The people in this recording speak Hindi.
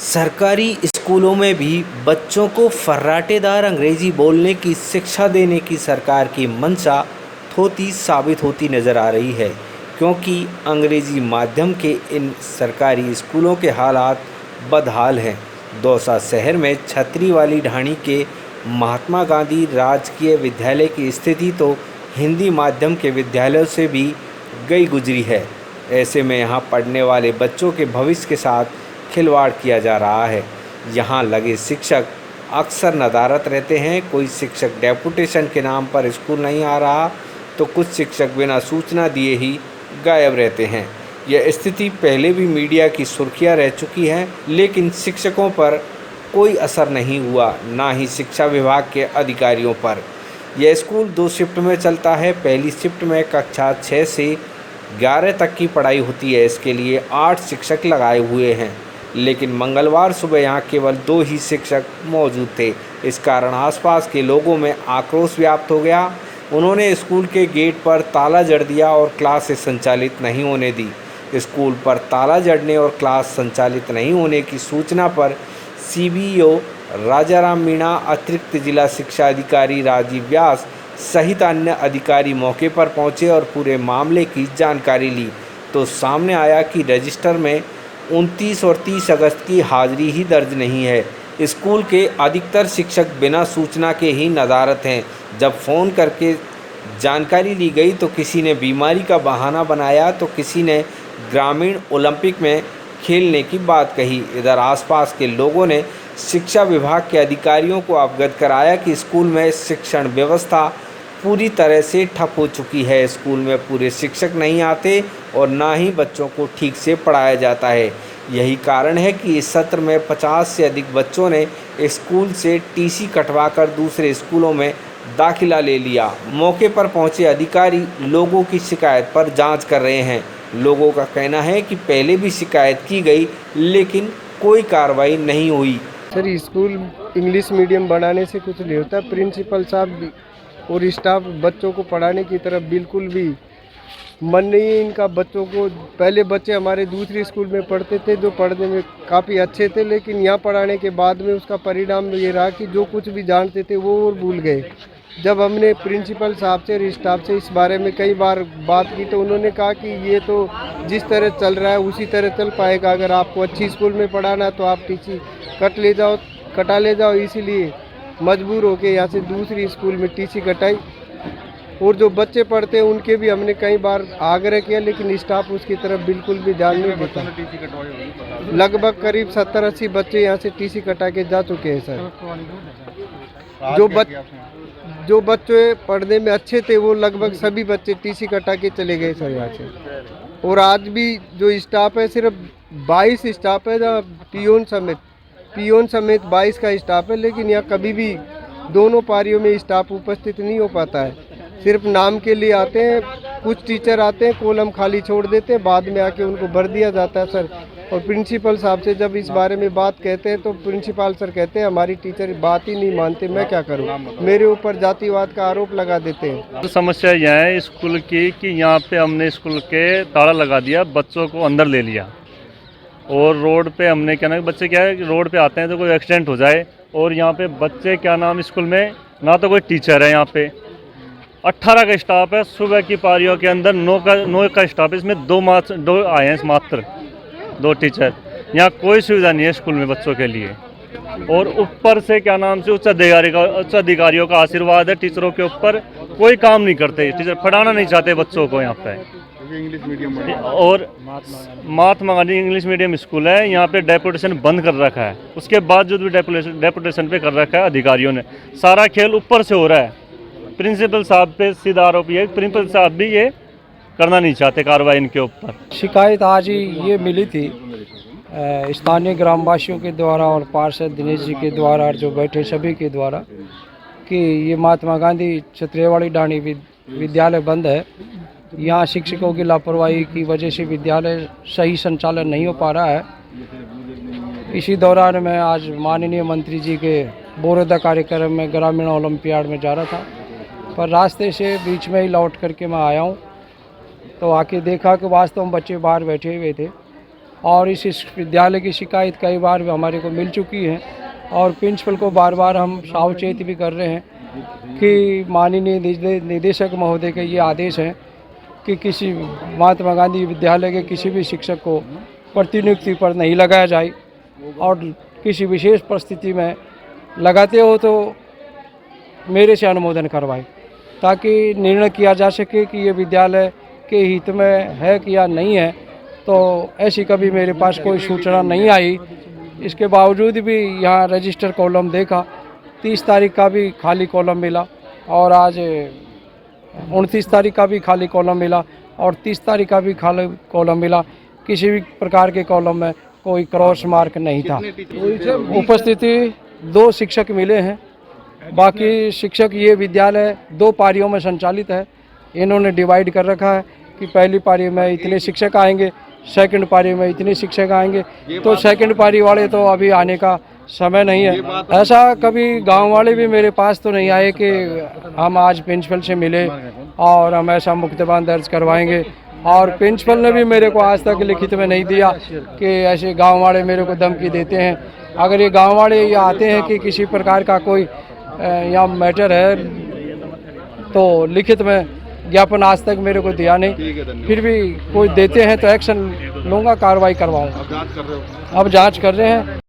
सरकारी स्कूलों में भी बच्चों को फर्राटेदार अंग्रेजी बोलने की शिक्षा देने की सरकार की मंशा थोती साबित होती नज़र आ रही है, क्योंकि अंग्रेजी माध्यम के इन सरकारी स्कूलों के हालात बदहाल हैं। दौसा शहर में छतरी वाली ढाणी के महात्मा गांधी राजकीय विद्यालय की स्थिति तो हिंदी माध्यम के विद्यालयों से भी गई गुजरी है। ऐसे में यहाँ पढ़ने वाले बच्चों के भविष्य के साथ खिलवाड़ किया जा रहा है। यहाँ लगे शिक्षक अक्सर नदारत रहते हैं। कोई शिक्षक डेपुटेशन के नाम पर स्कूल नहीं आ रहा तो कुछ शिक्षक बिना सूचना दिए ही गायब रहते हैं। यह स्थिति पहले भी मीडिया की सुर्खियाँ रह चुकी है, लेकिन शिक्षकों पर कोई असर नहीं हुआ, ना ही शिक्षा विभाग के अधिकारियों पर। यह स्कूल 2 शिफ्ट में चलता है। पहली शिफ्ट में कक्षा 6 से 11 तक की पढ़ाई होती है। इसके लिए 8 शिक्षक लगाए हुए हैं, लेकिन मंगलवार सुबह यहाँ केवल 2 ही शिक्षक मौजूद थे। इस कारण आसपास के लोगों में आक्रोश व्याप्त हो गया। उन्होंने स्कूल के गेट पर ताला जड़ दिया और क्लासेस संचालित नहीं होने दी। स्कूल पर ताला जड़ने और क्लास संचालित नहीं होने की सूचना पर सीबीओ राजाराम मीणा, अतिरिक्त जिला शिक्षा अधिकारी राजीव व्यास सहित अन्य अधिकारी मौके पर पहुंचे और पूरे मामले की जानकारी ली, तो सामने आया कि रजिस्टर में 29 और 30 अगस्त की हाजिरी ही दर्ज नहीं है। स्कूल के अधिकतर शिक्षक बिना सूचना के ही नदारत हैं। जब फ़ोन करके जानकारी ली गई तो किसी ने बीमारी का बहाना बनाया, तो किसी ने ग्रामीण ओलंपिक में खेलने की बात कही। इधर आसपास के लोगों ने शिक्षा विभाग के अधिकारियों को अवगत कराया कि स्कूल में शिक्षण व्यवस्था पूरी तरह से ठप हो चुकी है। स्कूल में पूरे शिक्षक नहीं आते और ना ही बच्चों को ठीक से पढ़ाया जाता है। यही कारण है कि इस सत्र में 50 से अधिक बच्चों ने स्कूल से टीसी कटवाकर दूसरे स्कूलों में दाखिला ले लिया। मौके पर पहुंचे अधिकारी लोगों की शिकायत पर जांच कर रहे हैं। लोगों का कहना है कि पहले भी शिकायत की गई, लेकिन कोई कार्रवाई नहीं हुई। सर, स्कूल इंग्लिश मीडियम बनाने से कुछ नहीं होता। प्रिंसिपल साहब और स्टाफ बच्चों को पढ़ाने की तरफ बिल्कुल भी मन नहीं है इनका। बच्चों को पहले बच्चे हमारे दूसरी स्कूल में पढ़ते थे जो पढ़ने में काफ़ी अच्छे थे, लेकिन यहाँ पढ़ाने के बाद में उसका परिणाम ये रहा कि जो कुछ भी जानते थे वो और भूल गए। जब हमने प्रिंसिपल साहब से और स्टाफ से इस बारे में कई बार बात की तो उन्होंने कहा कि ये तो जिस तरह चल रहा है उसी तरह चल पाएगा। अगर आपको अच्छी स्कूल में पढ़ाना तो आप टीसी कटा ले जाओ। इसीलिए मजबूर होके यहाँ से दूसरी स्कूल में टीसी कटाई। और जो बच्चे पढ़ते हैं उनके भी हमने कई बार आग्रह किया, लेकिन स्टाफ उसकी तरफ बिल्कुल भी ध्यान नहीं देता। लगभग करीब 70-80 बच्चे यहाँ से टीसी कटा के जा चुके हैं सर। जो बच्चे पढ़ने में अच्छे थे वो लगभग सभी बच्चे टीसी कटा के चले गए सर यहाँ से। और आज भी जो स्टाफ है सिर्फ 22 स्टाफ है, जहाँ पियोन समेत 22 का स्टाफ है, लेकिन यहाँ कभी भी दोनों पारियों में स्टाफ उपस्थित नहीं हो पाता है। सिर्फ नाम के लिए आते हैं, कुछ टीचर आते हैं, कॉलम खाली छोड़ देते हैं, बाद में आके उनको भर दिया जाता है सर। और प्रिंसिपल साहब से जब इस बारे में बात कहते हैं तो प्रिंसिपल सर कहते हैं हमारी टीचर बात ही नहीं मानते, मैं क्या करूं। मेरे ऊपर जातिवाद का आरोप लगा देते हैं। तो समस्या यह है स्कूल की कि यहाँ पे हमने स्कूल के ताला लगा दिया, बच्चों को अंदर ले लिया और रोड पे हमने क्या ना, बच्चे क्या है कि रोड पे आते हैं तो कोई एक्सीडेंट हो जाए। और यहाँ पे बच्चे क्या नाम, स्कूल में ना तो कोई टीचर है, यहाँ पे 18 का स्टाफ है। सुबह की पारियों के अंदर 9 का स्टाफ है, इसमें 2 आए हैं मात्र, 2 टीचर। यहाँ कोई सुविधा नहीं है स्कूल में बच्चों के लिए। और ऊपर से क्या नाम से उच्च अधिकारियों का आशीर्वाद है टीचरों के ऊपर, कोई काम नहीं करते। टीचर पढ़ाना नहीं चाहते बच्चों को यहाँ पे। इंग्लिश मीडियम और Mahatma Gandhi English medium school है, यहाँ पे डेपुटेशन बंद कर रखा है। उसके बाद जो भी डेपुटेशन पे कर रखा है अधिकारियों ने, सारा खेल ऊपर से हो रहा है। प्रिंसिपल साहब पे सीधा आरोप ये, प्रिंसिपल साहब भी ये करना नहीं चाहते कार्रवाई इनके ऊपर। शिकायत आज ही ये मिली थी स्थानीय ग्रामवासियों के द्वारा और पार्षद दिनेश जी के द्वारा और जो बैठे सभी के द्वारा कि ये महात्मा गांधी छतरेवाड़ी ढाणी विद्यालय बंद है। यहाँ शिक्षकों की लापरवाही की वजह से विद्यालय सही संचालन नहीं हो पा रहा है। इसी दौरान मैं आज माननीय मंत्री जी के बोरोदा कार्यक्रम में ग्रामीण ओलंपियाड में जा रहा था, पर रास्ते से बीच में ही लौट करके मैं आया हूँ तो आके देखा कि वास्तव में बच्चे बाहर बैठे हुए थे और इस विद्यालय की शिकायत कई बार हमारे को मिल चुकी है और प्रिंसिपल को बार बार हम सावचेत भी कर रहे हैं कि माननीय निदेशक महोदय के ये आदेश है कि किसी महात्मा गांधी विद्यालय के किसी भी शिक्षक को प्रतिनियुक्ति पर नहीं लगाया जाए और किसी विशेष परिस्थिति में लगाते हो तो मेरे से अनुमोदन करवाए, ताकि निर्णय किया जा सके कि ये विद्यालय के हित में है कि या नहीं है। तो ऐसी कभी मेरे पास कोई सूचना नहीं आई। इसके बावजूद भी यहाँ रजिस्टर कॉलम देखा, 30 तारीख का भी खाली कॉलम मिला और आज 29 तारीख का भी खाली कॉलम मिला और 30 तारीख का भी खाली कॉलम मिला। किसी भी प्रकार के कॉलम में कोई क्रॉस मार्क नहीं था। उपस्थिति 2 शिक्षक मिले हैं, बाकी शिक्षक ये विद्यालय 2 पारियों में संचालित है। इन्होंने डिवाइड कर रखा है कि पहली पारी में इतने शिक्षक आएंगे, सेकंड पारी में इतने शिक्षक आएंगे। तो सेकंड पारी वाले तो अभी आने का समय नहीं है। ऐसा कभी गांव वाले भी मेरे पास तो नहीं आए कि हम आज प्रिंसिपल से मिले और हम ऐसा मुकदमा दर्ज करवाएंगे, और प्रिंसिपल ने भी मेरे को आज तक लिखित में नहीं दिया कि ऐसे गांव वाले मेरे को धमकी देते हैं। अगर ये गांव वाले ये आते हैं कि किसी प्रकार का कोई यहाँ मैटर है तो लिखित में ज्ञापन आज तक मेरे को दिया नहीं, फिर भी कोई देते हैं तो एक्शन लूँगा, कार्रवाई करवाऊँगा। अब जांच कर रहे हैं।